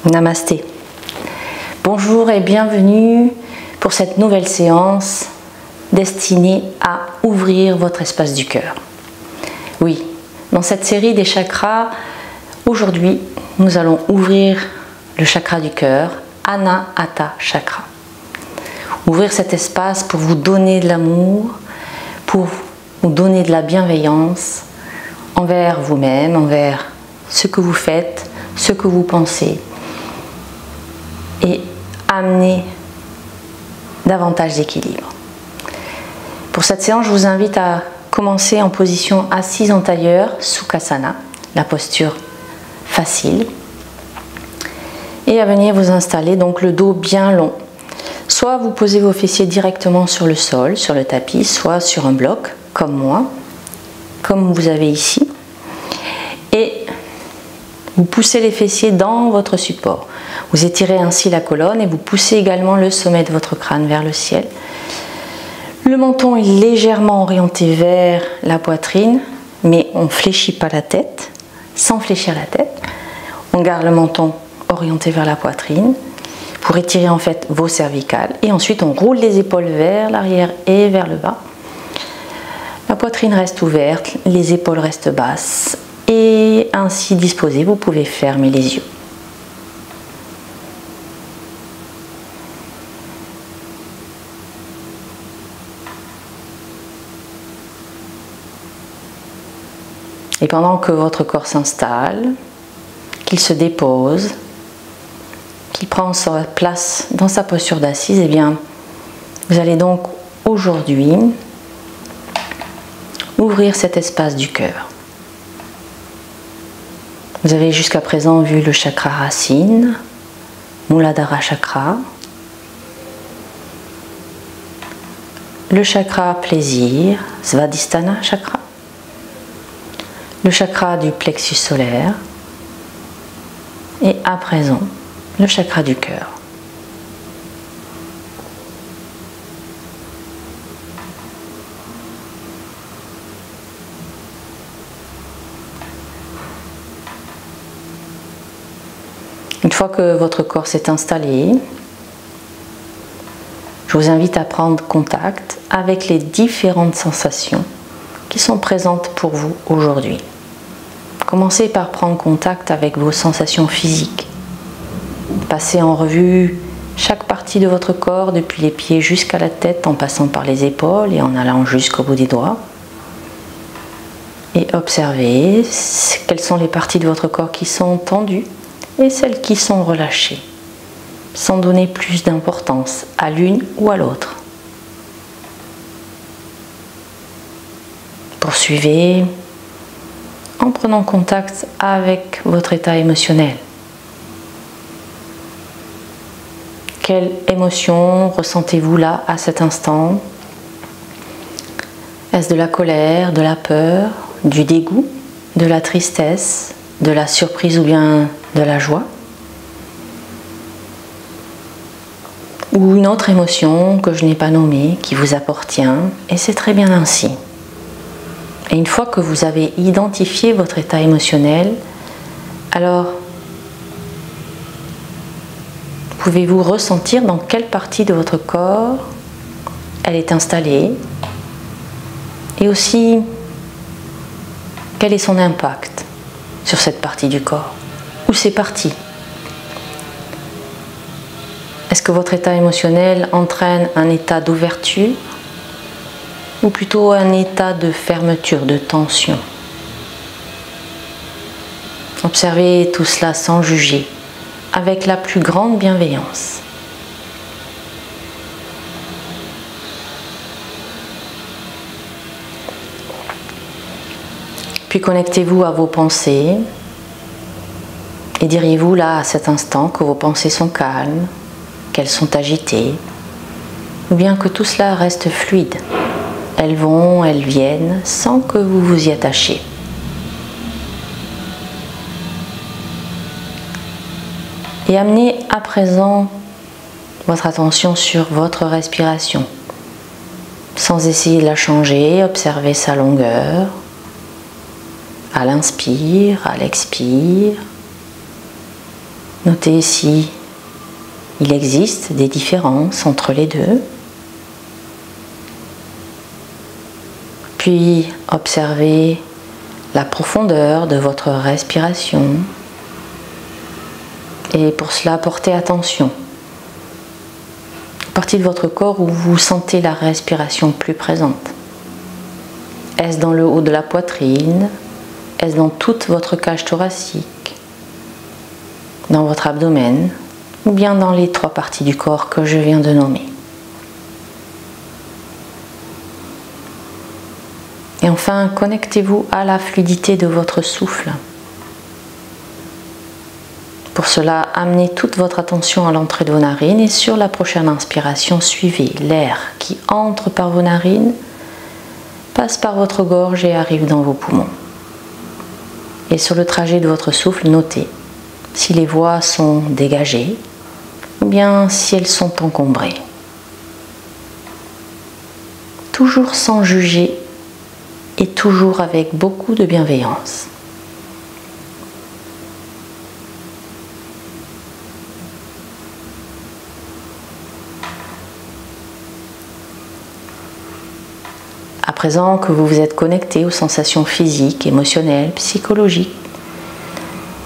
Namasté. Bonjour et bienvenue pour cette nouvelle séance destinée à ouvrir votre espace du cœur. Oui, dans cette série des chakras, aujourd'hui, nous allons ouvrir le chakra du cœur, Anahata Chakra. Ouvrir cet espace pour vous donner de l'amour, pour vous donner de la bienveillance envers vous-même, envers ce que vous faites, ce que vous pensez, et amener davantage d'équilibre. Pour cette séance, je vous invite à commencer en position assise en tailleur, Sukhasana, la posture facile, et à venir vous installer, donc le dos bien long. Soit vous posez vos fessiers directement sur le sol, sur le tapis, soit sur un bloc, comme moi, comme vous avez ici, et vous poussez les fessiers dans votre support. Vous étirez ainsi la colonne et vous poussez également le sommet de votre crâne vers le ciel. Le menton est légèrement orienté vers la poitrine, mais on ne fléchit pas la tête, sans fléchir la tête. On garde le menton orienté vers la poitrine pour étirer en fait vos cervicales. Et ensuite on roule les épaules vers l'arrière et vers le bas. La poitrine reste ouverte, les épaules restent basses. Et ainsi disposé, vous pouvez fermer les yeux. Et pendant que votre corps s'installe, qu'il se dépose, qu'il prend sa place dans sa posture d'assise, eh bien, vous allez donc aujourd'hui ouvrir cet espace du cœur. Vous avez jusqu'à présent vu le chakra racine, Muladhara Chakra, le chakra plaisir, Svadhisthana Chakra, le chakra du plexus solaire et à présent le chakra du cœur. Une fois que votre corps s'est installé, je vous invite à prendre contact avec les différentes sensations qui sont présentes pour vous aujourd'hui. Commencez par prendre contact avec vos sensations physiques. Passez en revue chaque partie de votre corps, depuis les pieds jusqu'à la tête, en passant par les épaules et en allant jusqu'au bout des doigts. Et observez quelles sont les parties de votre corps qui sont tendues et celles qui sont relâchées, sans donner plus d'importance à l'une ou à l'autre. Poursuivez en prenant contact avec votre état émotionnel. Quelle émotion ressentez-vous là à cet instant? Est-ce de la colère, de la peur, du dégoût, de la tristesse, de la surprise ou bien de la joie? Ou une autre émotion que je n'ai pas nommée, qui vous appartient, et c'est très bien ainsi. Et une fois que vous avez identifié votre état émotionnel, alors pouvez-vous ressentir dans quelle partie de votre corps elle est installée, et aussi quel est son impact sur cette partie du corps, ou ces parties. Est-ce que votre état émotionnel entraîne un état d'ouverture ou plutôt un état de fermeture, de tension? Observez tout cela sans juger, avec la plus grande bienveillance. Puis connectez-vous à vos pensées et diriez-vous là à cet instant que vos pensées sont calmes, qu'elles sont agitées, ou bien que tout cela reste fluide. Elles vont, elles viennent, sans que vous vous y attachiez. Et amenez à présent votre attention sur votre respiration. Sans essayer de la changer, observez sa longueur, à l'inspire, à l'expire. Notez si il existe des différences entre les deux. Puis observez la profondeur de votre respiration. Et pour cela, portez attention à partie de votre corps où vous sentez la respiration plus présente. Est-ce dans le haut de la poitrine? Est-ce dans toute votre cage thoracique? Dans votre abdomen? Ou bien dans les 3 parties du corps que je viens de nommer? Et enfin, connectez-vous à la fluidité de votre souffle. Pour cela, amenez toute votre attention à l'entrée de vos narines et sur la prochaine inspiration, suivez l'air qui entre par vos narines, passe par votre gorge et arrive dans vos poumons. Et sur le trajet de votre souffle, notez si les voies sont dégagées ou bien si elles sont encombrées. Toujours sans juger et toujours avec beaucoup de bienveillance. À présent que vous vous êtes connecté aux sensations physiques, émotionnelles, psychologiques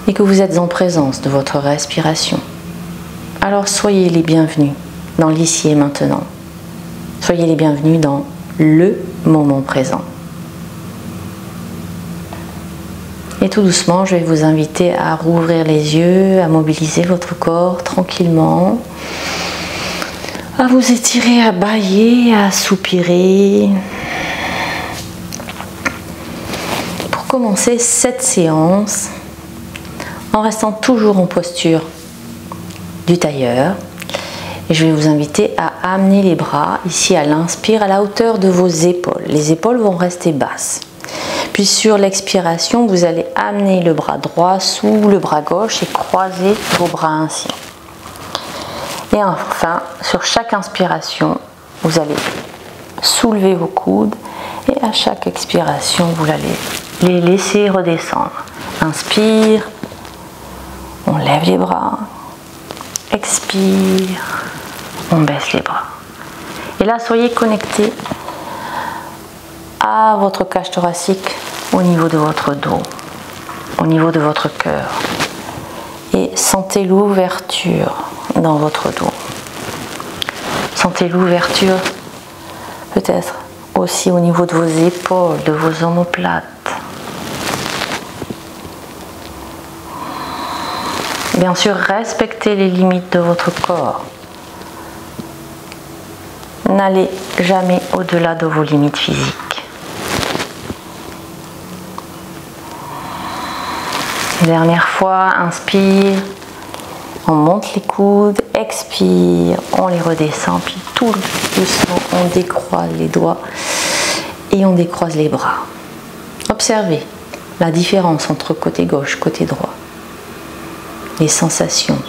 et que vous êtes en présence de votre respiration, alors soyez les bienvenus dans l'ici et maintenant. Soyez les bienvenus dans le moment présent. Et tout doucement, je vais vous inviter à rouvrir les yeux, à mobiliser votre corps tranquillement, à vous étirer, à bâiller, à soupirer. Pour commencer cette séance, en restant toujours en posture du tailleur, et je vais vous inviter à amener les bras ici à l'inspire à la hauteur de vos épaules. Les épaules vont rester basses. Puis sur l'expiration, vous allez amener le bras droit sous le bras gauche et croiser vos bras ainsi. Et enfin, sur chaque inspiration, vous allez soulever vos coudes et à chaque expiration, vous allez les laisser redescendre. Inspire, on lève les bras. Expire, on baisse les bras. Et là, soyez connectés à votre cage thoracique au niveau de votre dos, au niveau de votre cœur. Et sentez l'ouverture dans votre dos. Sentez l'ouverture peut-être aussi au niveau de vos épaules, de vos omoplates. Bien sûr, respectez les limites de votre corps. N'allez jamais au-delà de vos limites physiques. Dernière fois, inspire, on monte les coudes, expire, on les redescend, puis tout doucement, on décroise les doigts et on décroise les bras. Observez la différence entre côté gauche, côté droit. Les sensations.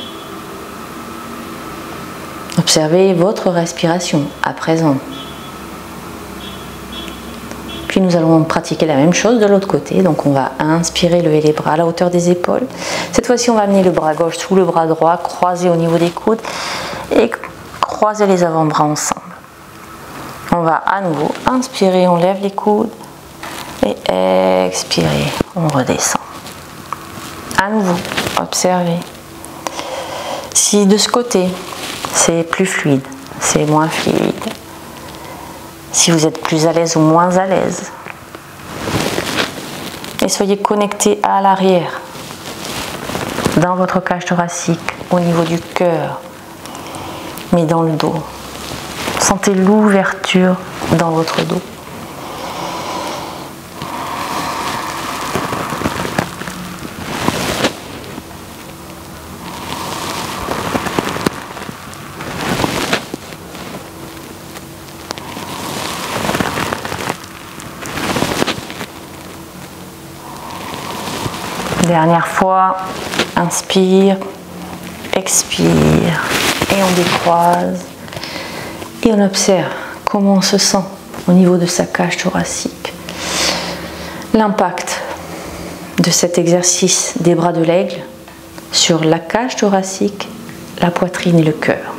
Observez votre respiration à présent. Puis nous allons pratiquer la même chose de l'autre côté. Donc on va inspirer, lever les bras à la hauteur des épaules. Cette fois-ci, on va amener le bras gauche sous le bras droit, croiser au niveau des coudes et croiser les avant-bras ensemble. On va à nouveau inspirer, on lève les coudes et expirer, on redescend. À nouveau, observez. Si de ce côté, c'est plus fluide, c'est moins fluide. Si vous êtes plus à l'aise ou moins à l'aise. Et soyez connectés à l'arrière, dans votre cage thoracique, au niveau du cœur, mais dans le dos. Sentez l'ouverture dans votre dos. Dernière fois, inspire, expire et on décroise et on observe comment on se sent au niveau de sa cage thoracique. L'impact de cet exercice des bras de l'aigle sur la cage thoracique, la poitrine et le cœur.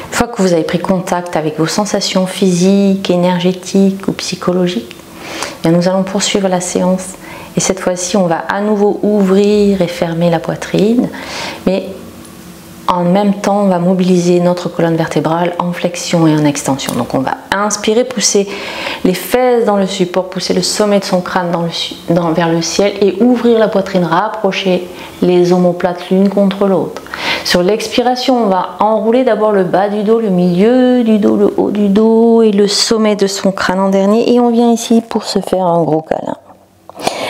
Une fois que vous avez pris contact avec vos sensations physiques, énergétiques ou psychologiques, bien nous allons poursuivre la séance. Et cette fois-ci, on va à nouveau ouvrir et fermer la poitrine, mais en même temps, on va mobiliser notre colonne vertébrale en flexion et en extension. Donc on va inspirer, pousser les fesses dans le support, pousser le sommet de son crâne vers le ciel et ouvrir la poitrine, rapprocher les omoplates l'une contre l'autre. Sur l'expiration, on va enrouler d'abord le bas du dos, le milieu du dos, le haut du dos et le sommet de son crâne en dernier. Et on vient ici pour se faire un gros câlin.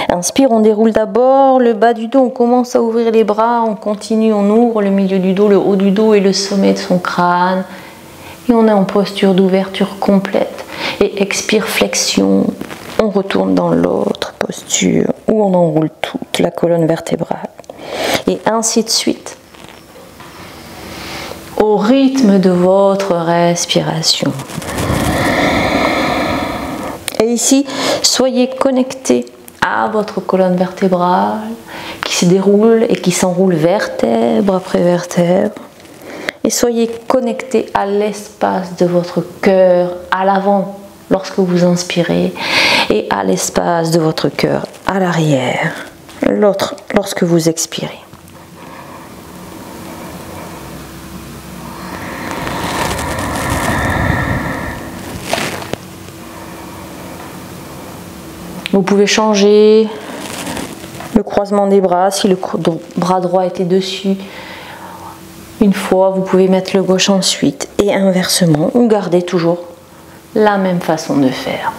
Inspire, on déroule d'abord le bas du dos, on commence à ouvrir les bras, on continue, on ouvre le milieu du dos, le haut du dos et le sommet de son crâne. Et on est en posture d'ouverture complète. Et expire, flexion, on retourne dans l'autre posture où on enroule toute la colonne vertébrale. Et ainsi de suite. Au rythme de votre respiration. Et ici, soyez connectés à votre colonne vertébrale qui se déroule et qui s'enroule vertèbre après vertèbre. Et soyez connectés à l'espace de votre cœur à l'avant lorsque vous inspirez et à l'espace de votre cœur à l'arrière lorsque vous expirez. Vous pouvez changer le croisement des bras. Si le bras droit était dessus une fois, vous pouvez mettre le gauche ensuite et inversement, ou garder toujours la même façon de faire.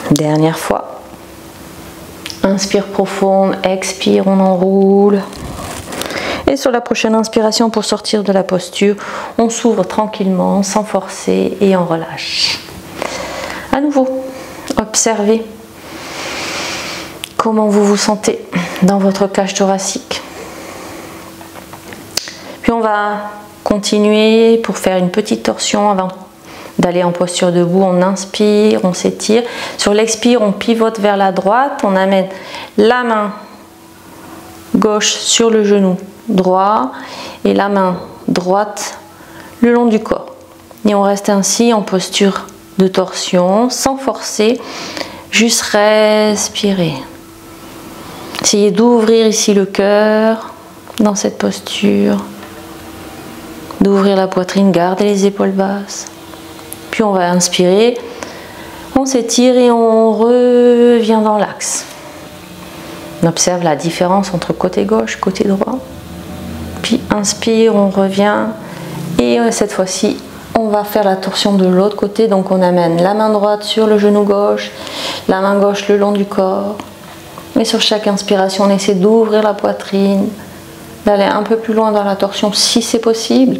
Dernière fois. Inspire profonde, expire, on enroule. Et sur la prochaine inspiration, pour sortir de la posture, on s'ouvre tranquillement, sans forcer et on relâche. À nouveau, observez comment vous vous sentez dans votre cage thoracique. Puis on va continuer pour faire une petite torsion avant d'aller en posture debout. On inspire, on s'étire. Sur l'expire, on pivote vers la droite. On amène la main gauche sur le genou droit et la main droite le long du corps. Et on reste ainsi en posture de torsion, sans forcer, juste respirer. Essayez d'ouvrir ici le cœur dans cette posture, d'ouvrir la poitrine, garder les épaules basses. Puis on va inspirer, on s'étire et on revient dans l'axe. On observe la différence entre côté gauche, côté droit. Puis inspire, on revient et cette fois-ci on va faire la torsion de l'autre côté. Donc on amène la main droite sur le genou gauche, la main gauche le long du corps. Et sur chaque inspiration on essaie d'ouvrir la poitrine, d'aller un peu plus loin dans la torsion si c'est possible.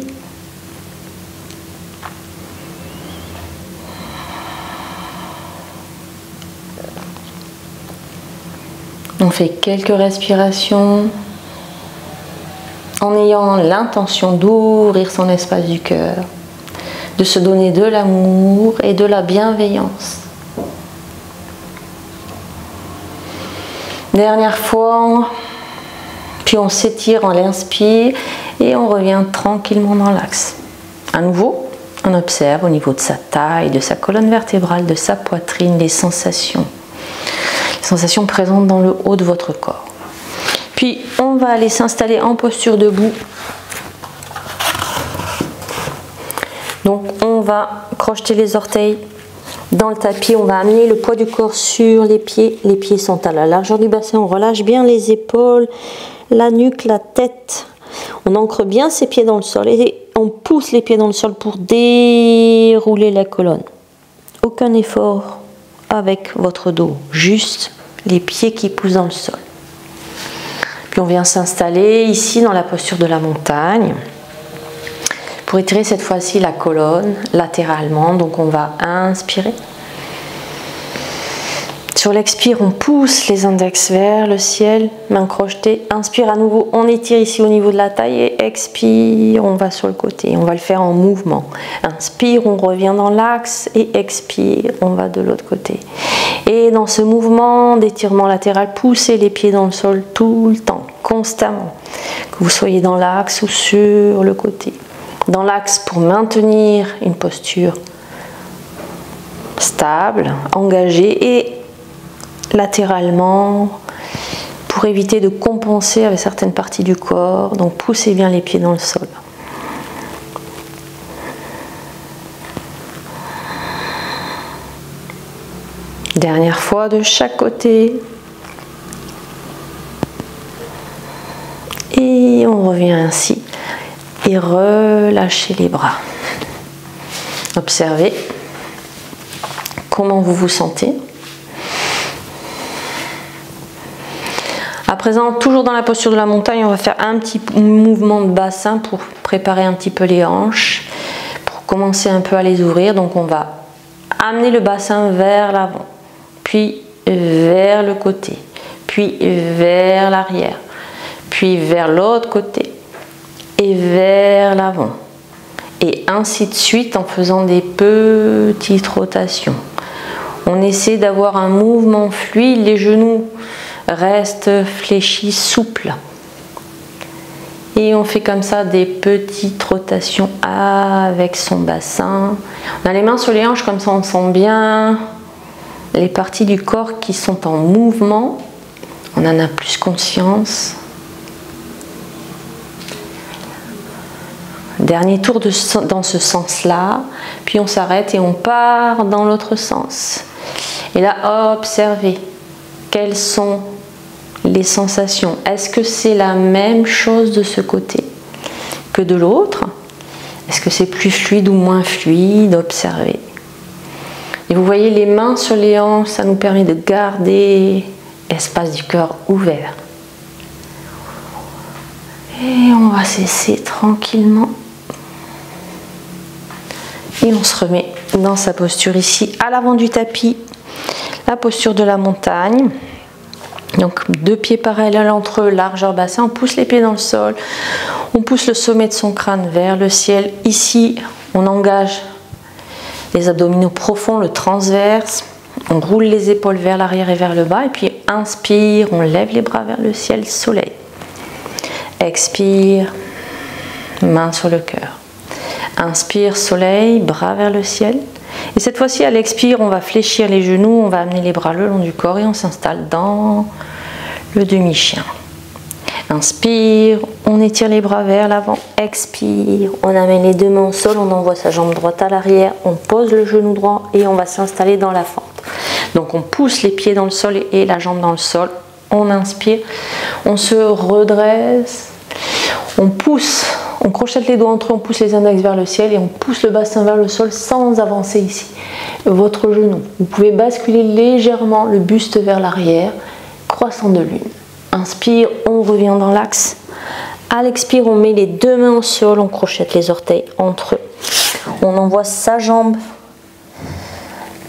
On fait quelques respirations en ayant l'intention d'ouvrir son espace du cœur, de se donner de l'amour et de la bienveillance. Dernière fois, puis on s'étire, on l'inspire et on revient tranquillement dans l'axe. À nouveau, on observe au niveau de sa taille, de sa colonne vertébrale, de sa poitrine, les sensations présentes dans le haut de votre corps. Puis on va aller s'installer en posture debout. Donc on va crocheter les orteils dans le tapis, on va amener le poids du corps sur les pieds sont à la largeur du bassin, on relâche bien les épaules, la nuque, la tête, on ancre bien ses pieds dans le sol et on pousse les pieds dans le sol pour dérouler la colonne. Aucun effort avec votre dos, juste les pieds qui poussent dans le sol. Puis on vient s'installer ici dans la posture de la montagne pour étirer cette fois-ci la colonne latéralement. Donc on va inspirer. Sur l'expire, on pousse les index vers le ciel, main crochetée. Inspire à nouveau, on étire ici au niveau de la taille et expire, on va sur le côté. On va le faire en mouvement. Inspire, on revient dans l'axe et expire, on va de l'autre côté. Et dans ce mouvement d'étirement latéral, poussez les pieds dans le sol tout le temps, constamment. Que vous soyez dans l'axe ou sur le côté. Dans l'axe pour maintenir une posture stable, engagée, et latéralement pour éviter de compenser avec certaines parties du corps. Donc poussez bien les pieds dans le sol. Dernière fois de chaque côté. Et on revient ainsi. Et relâchez les bras. Observez comment vous vous sentez. À présent, toujours dans la posture de la montagne, on va faire un petit mouvement de bassin pour préparer un petit peu les hanches, pour commencer un peu à les ouvrir. Donc on va amener le bassin vers l'avant, puis vers le côté, puis vers l'arrière, puis vers l'autre côté et vers l'avant. Et ainsi de suite en faisant des petites rotations. On essaie d'avoir un mouvement fluide, les genoux restent fléchis, souples. Et on fait comme ça des petites rotations avec son bassin. On a les mains sur les hanches, comme ça on sent bien les parties du corps qui sont en mouvement. On en a plus conscience. Dernier tour dans ce sens-là, puis on s'arrête et on part dans l'autre sens. Et là, observez quelles sont les sensations. Est-ce que c'est la même chose de ce côté que de l'autre? Est-ce que c'est plus fluide ou moins fluide? Observez. Et vous voyez les mains sur les hanches, ça nous permet de garder l'espace du cœur ouvert. Et on va cesser tranquillement. Et on se remet dans sa posture ici, à l'avant du tapis, la posture de la montagne. Donc deux pieds parallèles entre eux, largeur bassin, on pousse les pieds dans le sol, on pousse le sommet de son crâne vers le ciel. Ici, on engage les abdominaux profonds, le transverse, on roule les épaules vers l'arrière et vers le bas, et puis inspire, on lève les bras vers le ciel, soleil. Expire, main sur le cœur. Inspire, soleil, bras vers le ciel. Et cette fois-ci, à l'expire, on va fléchir les genoux, on va amener les bras le long du corps et on s'installe dans le demi-chien. Inspire, on étire les bras vers l'avant. Expire, on amène les deux mains au sol, on envoie sa jambe droite à l'arrière, on pose le genou droit et on va s'installer dans la fente. Donc on pousse les pieds dans le sol et la jambe dans le sol. On inspire, on se redresse, on pousse. On crochette les doigts entre eux, on pousse les index vers le ciel et on pousse le bassin vers le sol sans avancer ici. Votre genou. Vous pouvez basculer légèrement le buste vers l'arrière, croissant de lune. Inspire, on revient dans l'axe. À l'expire, on met les deux mains au sol, on crochette les orteils entre eux. On envoie sa jambe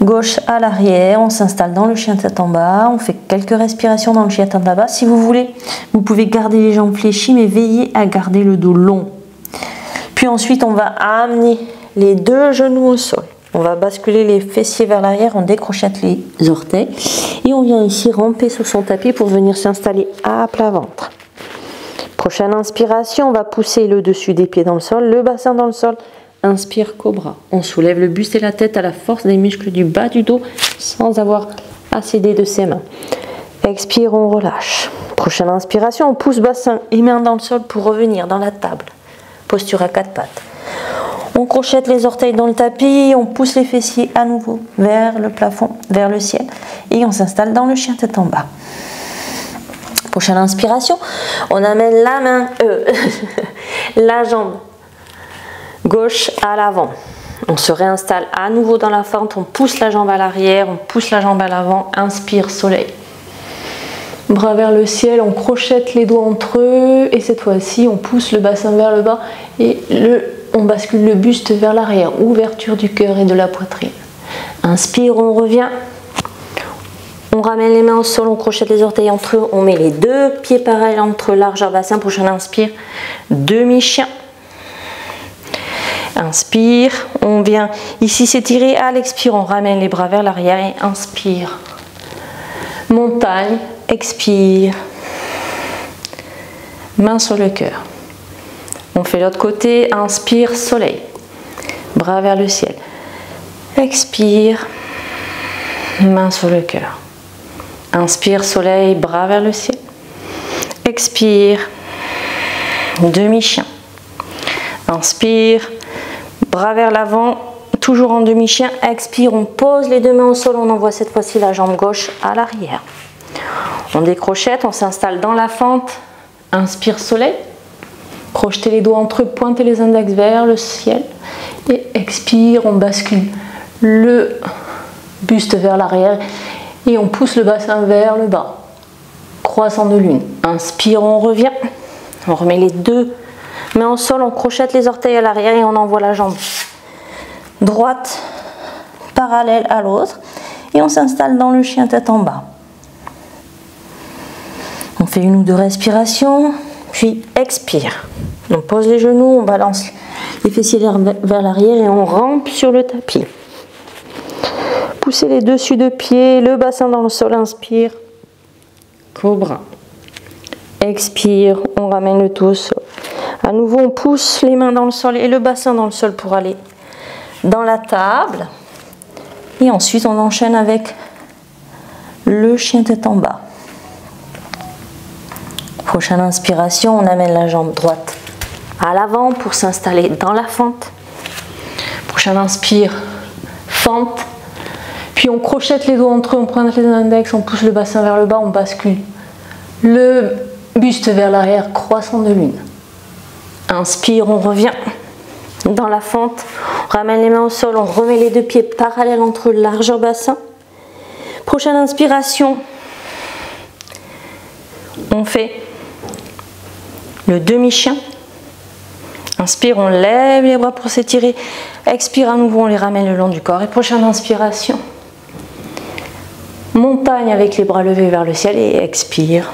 gauche à l'arrière, on s'installe dans le chien tête en bas, on fait quelques respirations dans le chien tête en bas. Si vous voulez, vous pouvez garder les jambes fléchies, mais veillez à garder le dos long. Puis ensuite, on va amener les deux genoux au sol. On va basculer les fessiers vers l'arrière, on décrochette les orteils. Et on vient ici ramper sur son tapis pour venir s'installer à plat ventre. Prochaine inspiration, on va pousser le dessus des pieds dans le sol, le bassin dans le sol. Inspire, cobra. On soulève le buste et la tête à la force des muscles du bas du dos sans avoir à céder de ses mains. Expire, on relâche. Prochaine inspiration, on pousse bassin et main dans le sol pour revenir dans la table. Posture à quatre pattes. On crochette les orteils dans le tapis, on pousse les fessiers à nouveau vers le plafond, vers le ciel. Et on s'installe dans le chien tête en bas. Prochaine inspiration, on amène la main, la jambe gauche à l'avant. On se réinstalle à nouveau dans la fente, on pousse la jambe à l'arrière, on pousse la jambe à l'avant, inspire, soleil. Bras vers le ciel, on crochette les doigts entre eux et cette fois-ci on pousse le bassin vers le bas et on bascule le buste vers l'arrière, ouverture du cœur et de la poitrine. Inspire, on revient. On ramène les mains au sol, on crochette les orteils entre eux, on met les deux pieds parallèles entre largeur bassin. Prochain inspire, demi-chien. Inspire, on vient ici s'étirer. À l'expire, on ramène les bras vers l'arrière et inspire. Montagne, expire. Main sur le cœur. On fait l'autre côté, inspire, soleil. Bras vers le ciel. Expire, main sur le cœur. Inspire, soleil, bras vers le ciel. Expire, demi-chien. Inspire, bras vers l'avant, toujours en demi-chien. Expire, on pose les deux mains au sol, on envoie cette fois-ci la jambe gauche à l'arrière. On décrochette, on s'installe dans la fente. Inspire, soleil. Crochetez les doigts entre eux, pointez les index vers le ciel. Et expire, on bascule le buste vers l'arrière et on pousse le bassin vers le bas. Croissant de lune. Inspire, on revient. On remet les deux mains au sol, on crochette les orteils à l'arrière et on envoie la jambe droite parallèle à l'autre. Et on s'installe dans le chien tête en bas. On fait une ou deux respirations, puis expire. On pose les genoux, on balance les fessiers vers l'arrière et on rampe sur le tapis. Poussez les dessus de pied, le bassin dans le sol, inspire. Cobra. Expire, on ramène le tout au sol. À nouveau, on pousse les mains dans le sol et le bassin dans le sol pour aller dans la table. Et ensuite, on enchaîne avec le chien tête en bas. Prochaine inspiration, on amène la jambe droite à l'avant pour s'installer dans la fente. Prochaine inspire, fente. Puis on crochette les doigts entre eux, on pointe les index, on pousse le bassin vers le bas, on bascule le buste vers l'arrière, croissant de lune. Inspire, on revient dans la fente. On ramène les mains au sol, on remet les deux pieds parallèles entre eux, largeur bassin. Prochaine inspiration, on fait le demi-chien. Inspire, on lève les bras pour s'étirer. Expire à nouveau, on les ramène le long du corps. Et prochaine inspiration, montagne avec les bras levés vers le ciel et expire.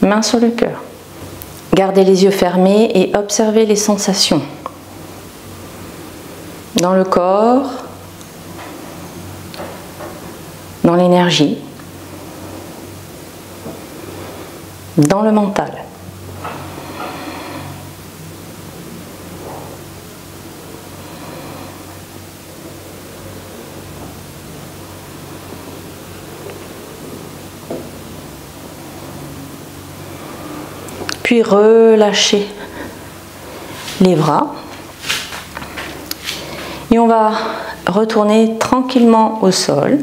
Main sur le cœur. Gardez les yeux fermés et observez les sensations dans le corps, dans l'énergie, dans le mental. Puis relâchez les bras. Et on va retourner tranquillement au sol.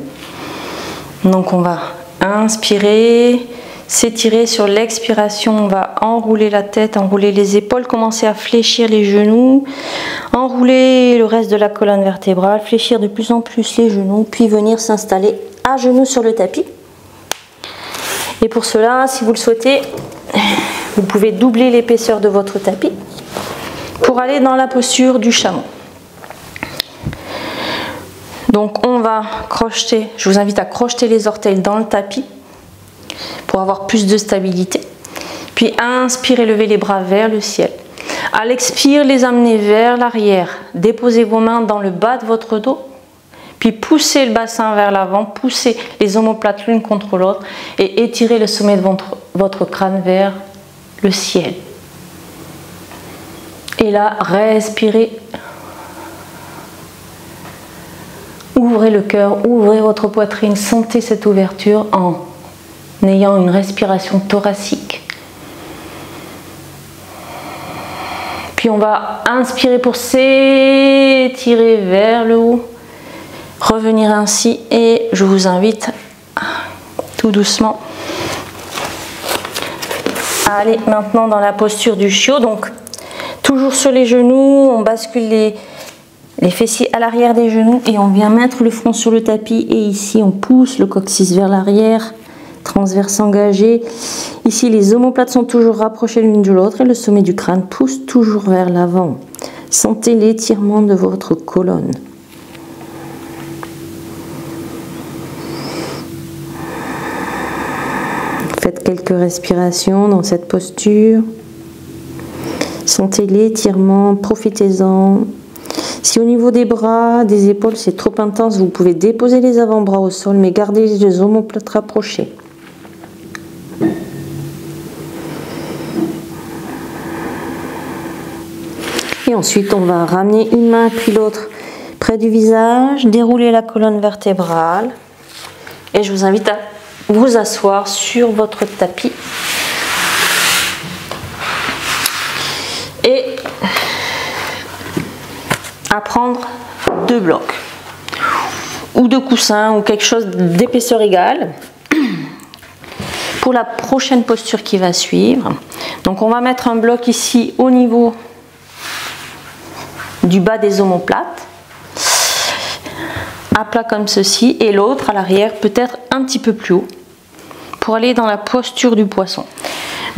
Donc on va inspirer, s'étirer sur l'expiration. On va enrouler la tête, enrouler les épaules, commencer à fléchir les genoux, enrouler le reste de la colonne vertébrale, fléchir de plus en plus les genoux, puis venir s'installer à genoux sur le tapis. Et pour cela, si vous le souhaitez, vous pouvez doubler l'épaisseur de votre tapis pour aller dans la posture du chameau. Donc on va crocheter, je vous invite à crocheter les orteils dans le tapis pour avoir plus de stabilité. Puis inspirez, levez les bras vers le ciel. À l'expire, les amenez vers l'arrière. Déposez vos mains dans le bas de votre dos. Puis poussez le bassin vers l'avant, poussez les omoplates l'une contre l'autre et étirez le sommet de votre crâne vers le ciel. Et là, respirez. Ouvrez le cœur, ouvrez votre poitrine, sentez cette ouverture en ayant une respiration thoracique. Puis on va inspirer pour s'étirer vers le haut. Revenir ainsi et je vous invite tout doucement à aller maintenant dans la posture du chiot. Donc toujours sur les genoux, on bascule les fessiers à l'arrière des genoux et on vient mettre le front sur le tapis et ici on pousse le coccyx vers l'arrière, transverse engagé. Ici les omoplates sont toujours rapprochées l'une de l'autre et le sommet du crâne pousse toujours vers l'avant. Sentez l'étirement de votre colonne. quelques respirations dans cette posture. Sentez l'étirement, profitez-en. Si au niveau des bras, des épaules, c'est trop intense, vous pouvez déposer les avant-bras au sol, mais gardez les omoplates rapprochées. Et ensuite, on va ramener une main puis l'autre près du visage, dérouler la colonne vertébrale. Et je vous invite à vous asseoir sur votre tapis. Et à prendre 2 blocs ou 2 coussins ou quelque chose d'épaisseur égale pour la prochaine posture qui va suivre. Donc on va mettre un bloc ici au niveau du bas des omoplates, à plat comme ceci, et l'autre à l'arrière peut-être un petit peu plus haut pour aller dans la posture du poisson.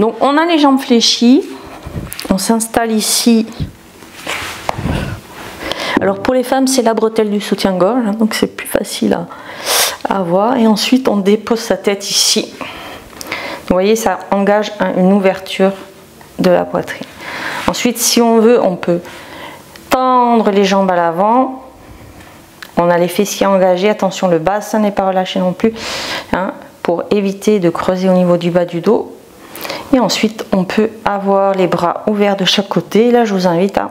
Donc on a les jambes fléchies, on s'installe ici. Alors pour les femmes, c'est la bretelle du soutien-gorge, hein, donc c'est plus facile à voir. Et ensuite, on dépose sa tête ici. Vous voyez, ça engage une ouverture de la poitrine. Ensuite, si on veut, on peut tendre les jambes à l'avant. On a les fessiers engagés. Attention, le bassin n'est pas relâché non plus, hein, pour éviter de creuser au niveau du bas du dos. Et ensuite, on peut avoir les bras ouverts de chaque côté. Là, je vous invite à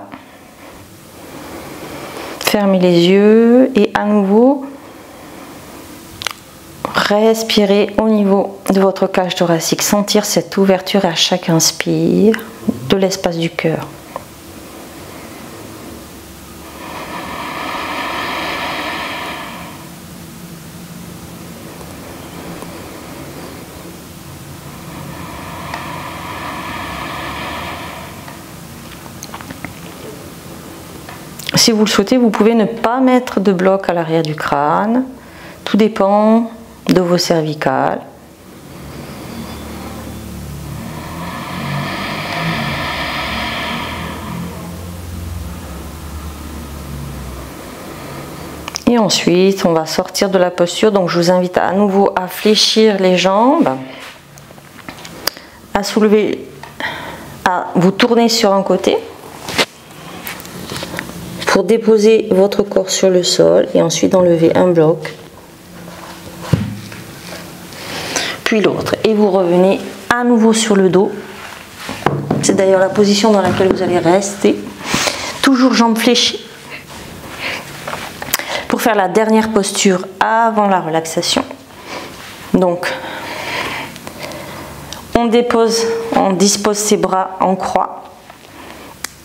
fermer les yeux et à nouveau respirer au niveau de votre cage thoracique. Sentir cette ouverture à chaque inspire de l'espace du cœur. Si vous le souhaitez, vous pouvez ne pas mettre de bloc à l'arrière du crâne. Tout dépend de vos cervicales. Et ensuite, on va sortir de la posture. Donc, je vous invite à nouveau à fléchir les jambes, à soulever, à vous tourner sur un côté, pour déposer votre corps sur le sol et ensuite enlever un bloc, puis l'autre. Et vous revenez à nouveau sur le dos. C'est d'ailleurs la position dans laquelle vous allez rester. Toujours jambes fléchies. Pour faire la dernière posture avant la relaxation. Donc, on dispose ses bras en croix.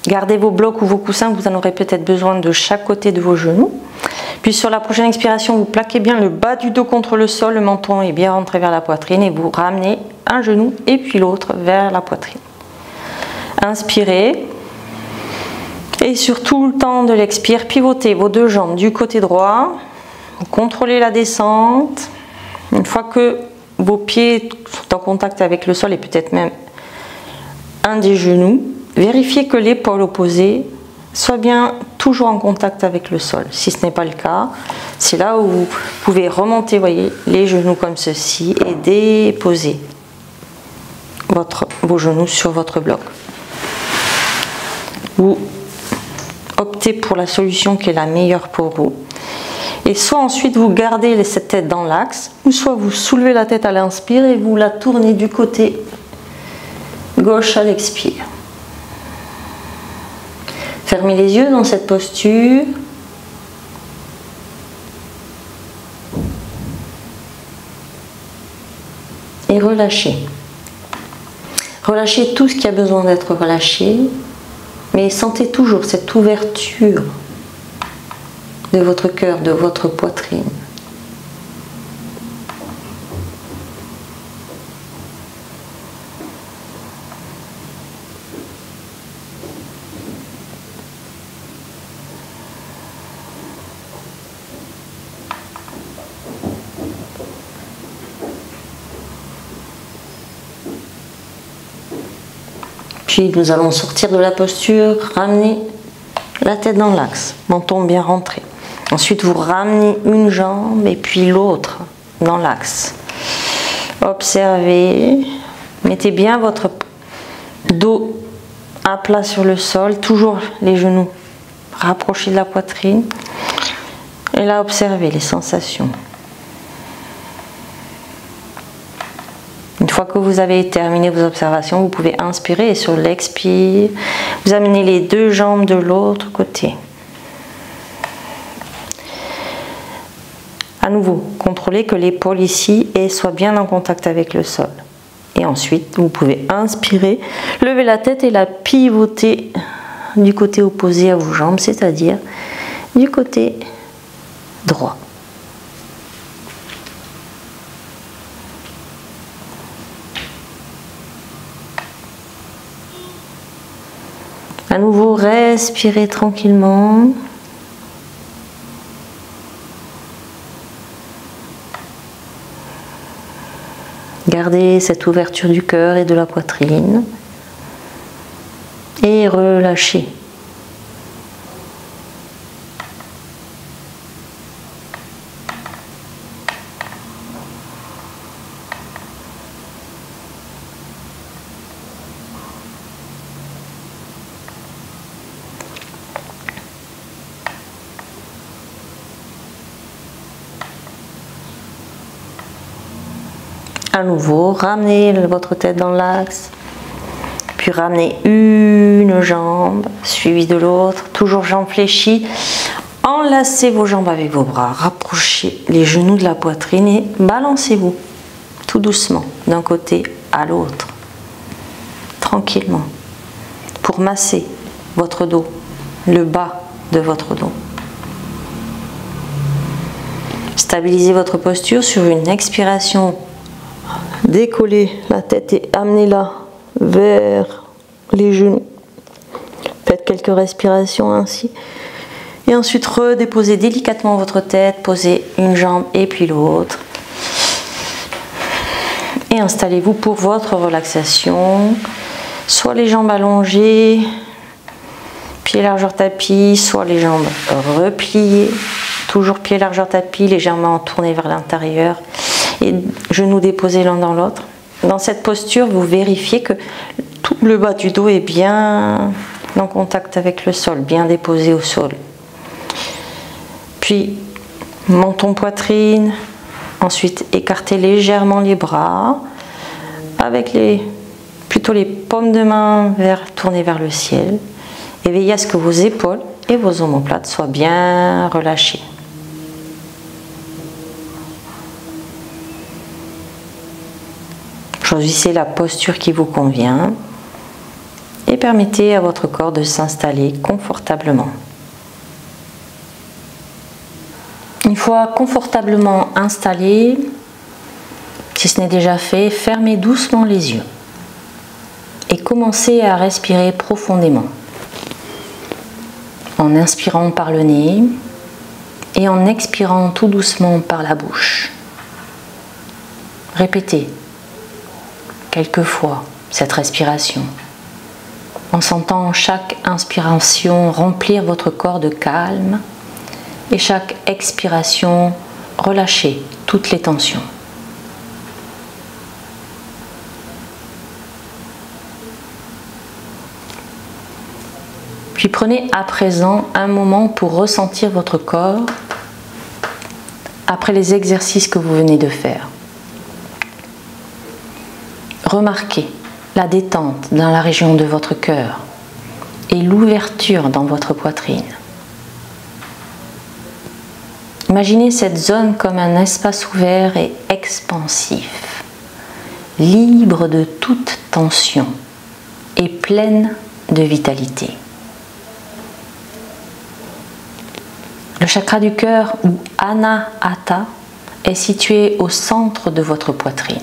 Gardez vos blocs ou vos coussins, vous en aurez peut-être besoin de chaque côté de vos genoux. Puis sur la prochaine expiration, vous plaquez bien le bas du dos contre le sol, le menton est bien rentré vers la poitrine et vous ramenez un genou et puis l'autre vers la poitrine. Inspirez et sur tout le temps de l'expire, pivotez vos 2 jambes du côté droit, contrôlez la descente. Une fois que vos pieds sont en contact avec le sol et peut-être même un des genoux, vérifiez que l'épaule opposée soit bien toujours en contact avec le sol. Si ce n'est pas le cas, c'est là où vous pouvez remonter, voyez, les genoux comme ceci et déposer vos genoux sur votre bloc. Vous optez pour la solution qui est la meilleure pour vous. Et soit ensuite vous gardez cette tête dans l'axe, ou soit vous soulevez la tête à l'inspire et vous la tournez du côté gauche à l'expire. Fermez les yeux dans cette posture. Et relâchez. Relâchez tout ce qui a besoin d'être relâché, mais sentez toujours cette ouverture de votre cœur, de votre poitrine. Puis nous allons sortir de la posture, ramener la tête dans l'axe, menton bien rentré. Ensuite vous ramenez une jambe et puis l'autre dans l'axe. Observez Mettez bien votre dos à plat sur le sol, toujours les genoux rapprochés de la poitrine. Et là, observez les sensations. Une fois que vous avez terminé vos observations, vous pouvez inspirer et sur l'expire, vous amenez les deux jambes de l'autre côté. À nouveau, contrôlez que l'épaule ici soit bien en contact avec le sol. Et ensuite, vous pouvez inspirer, lever la tête et la pivoter du côté opposé à vos jambes, c'est-à-dire du côté droit. À nouveau, respirez tranquillement. Gardez cette ouverture du cœur et de la poitrine. Et relâchez. À nouveau, ramenez votre tête dans l'axe, puis ramenez une jambe suivie de l'autre, toujours jambes fléchies. Enlacez vos jambes avec vos bras, rapprochez les genoux de la poitrine et balancez-vous tout doucement d'un côté à l'autre, tranquillement, pour masser votre dos, le bas de votre dos. Stabilisez votre posture sur une expiration. Décollez la tête et amenez-la vers les genoux. Faites quelques respirations ainsi. Et ensuite, redéposez délicatement votre tête. Posez une jambe et puis l'autre. Et installez-vous pour votre relaxation. Soit les jambes allongées, pieds largeur tapis, soit les jambes repliées. Toujours pieds largeur tapis, légèrement tournés vers l'intérieur. Et genoux déposés l'un dans l'autre. Dans cette posture, vous vérifiez que tout le bas du dos est bien en contact avec le sol, bien déposé au sol. Puis, menton, poitrine. Ensuite, écartez légèrement les bras avec plutôt les paumes de main tournées vers le ciel. Et veillez à ce que vos épaules et vos omoplates soient bien relâchées. Choisissez la posture qui vous convient et permettez à votre corps de s'installer confortablement. Une fois confortablement installé, si ce n'est déjà fait, fermez doucement les yeux et commencez à respirer profondément en inspirant par le nez et en expirant tout doucement par la bouche. Répétez quelques fois cette respiration, en sentant chaque inspiration remplir votre corps de calme et chaque expiration relâcher toutes les tensions. Puis prenez à présent un moment pour ressentir votre corps après les exercices que vous venez de faire. Remarquez la détente dans la région de votre cœur et l'ouverture dans votre poitrine. Imaginez cette zone comme un espace ouvert et expansif, libre de toute tension et pleine de vitalité. Le chakra du cœur, ou Anahata, est situé au centre de votre poitrine.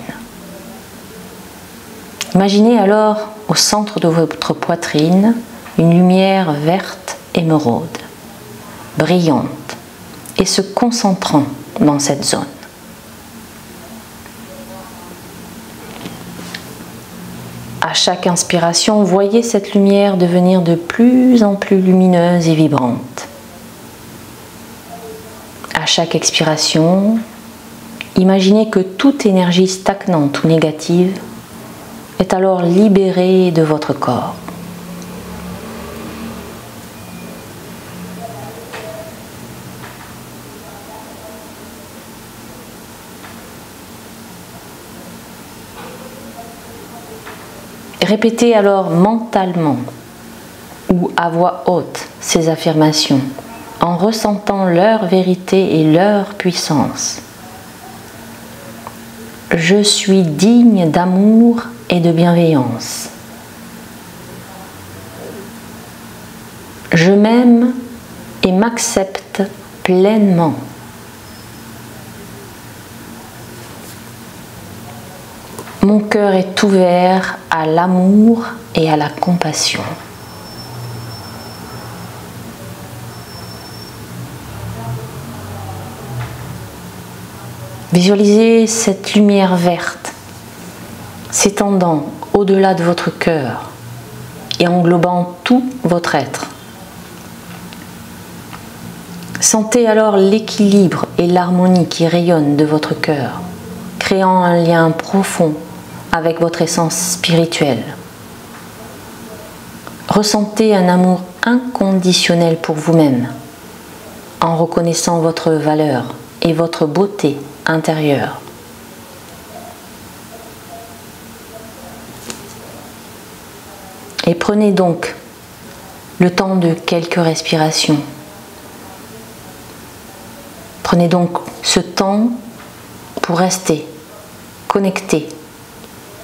Imaginez alors au centre de votre poitrine une lumière verte émeraude, brillante et se concentrant dans cette zone. À chaque inspiration, voyez cette lumière devenir de plus en plus lumineuse et vibrante. À chaque expiration, imaginez que toute énergie stagnante ou négative est alors libéré de votre corps. Répétez alors mentalement ou à voix haute ces affirmations en ressentant leur vérité et leur puissance. Je suis digne d'amour et de bienveillance. Je m'aime et m'accepte pleinement. Mon cœur est ouvert à l'amour et à la compassion. Visualisez cette lumière verte s'étendant au-delà de votre cœur et englobant tout votre être. Sentez alors l'équilibre et l'harmonie qui rayonnent de votre cœur, créant un lien profond avec votre essence spirituelle. Ressentez un amour inconditionnel pour vous-même en reconnaissant votre valeur et votre beauté intérieure. Et prenez donc le temps de quelques respirations. Prenez donc ce temps pour rester connecté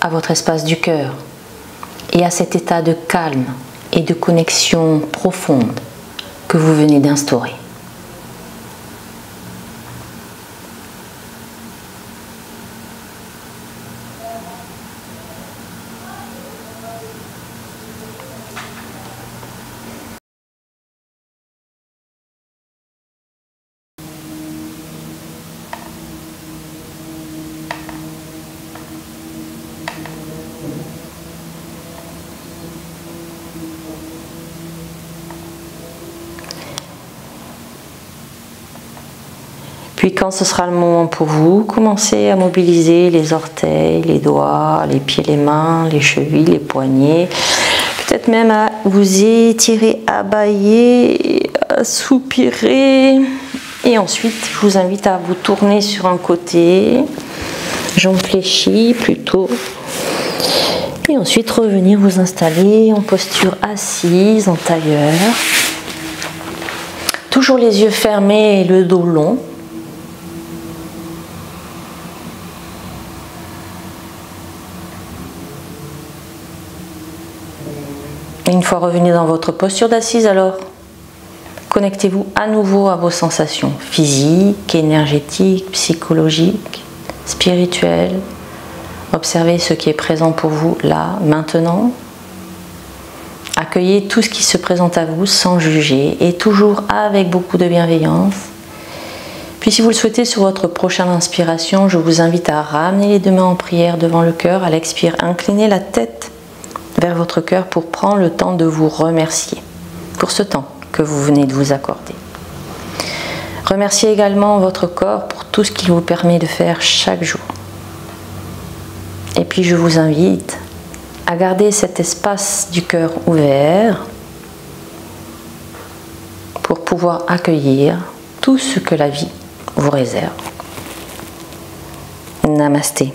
à votre espace du cœur et à cet état de calme et de connexion profonde que vous venez d'instaurer. Puis quand ce sera le moment pour vous, commencez à mobiliser les orteils, les doigts, les pieds, les mains, les chevilles, les poignets. Peut-être même à vous étirer, à bâiller, à soupirer. Et ensuite, je vous invite à vous tourner sur un côté, jambes fléchies plutôt. Et ensuite, revenir vous installer en posture assise, en tailleur. Toujours les yeux fermés et le dos long. Et une fois revenu dans votre posture d'assise, alors connectez-vous à nouveau à vos sensations physiques, énergétiques, psychologiques, spirituelles. Observez ce qui est présent pour vous là, maintenant. Accueillez tout ce qui se présente à vous sans juger et toujours avec beaucoup de bienveillance. Puis si vous le souhaitez, sur votre prochaine inspiration, je vous invite à ramener les deux mains en prière devant le cœur. À l'expire, inclinez la tête vers votre cœur pour prendre le temps de vous remercier pour ce temps que vous venez de vous accorder. Remerciez également votre corps pour tout ce qu'il vous permet de faire chaque jour. Et puis je vous invite à garder cet espace du cœur ouvert pour pouvoir accueillir tout ce que la vie vous réserve. Namasté.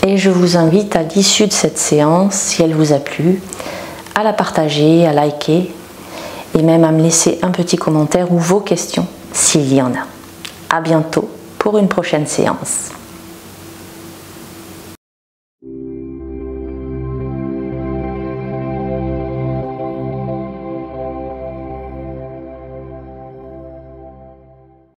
Et je vous invite à l'issue de cette séance, si elle vous a plu, à la partager, à liker et même à me laisser un petit commentaire ou vos questions s'il y en a. À bientôt pour une prochaine séance.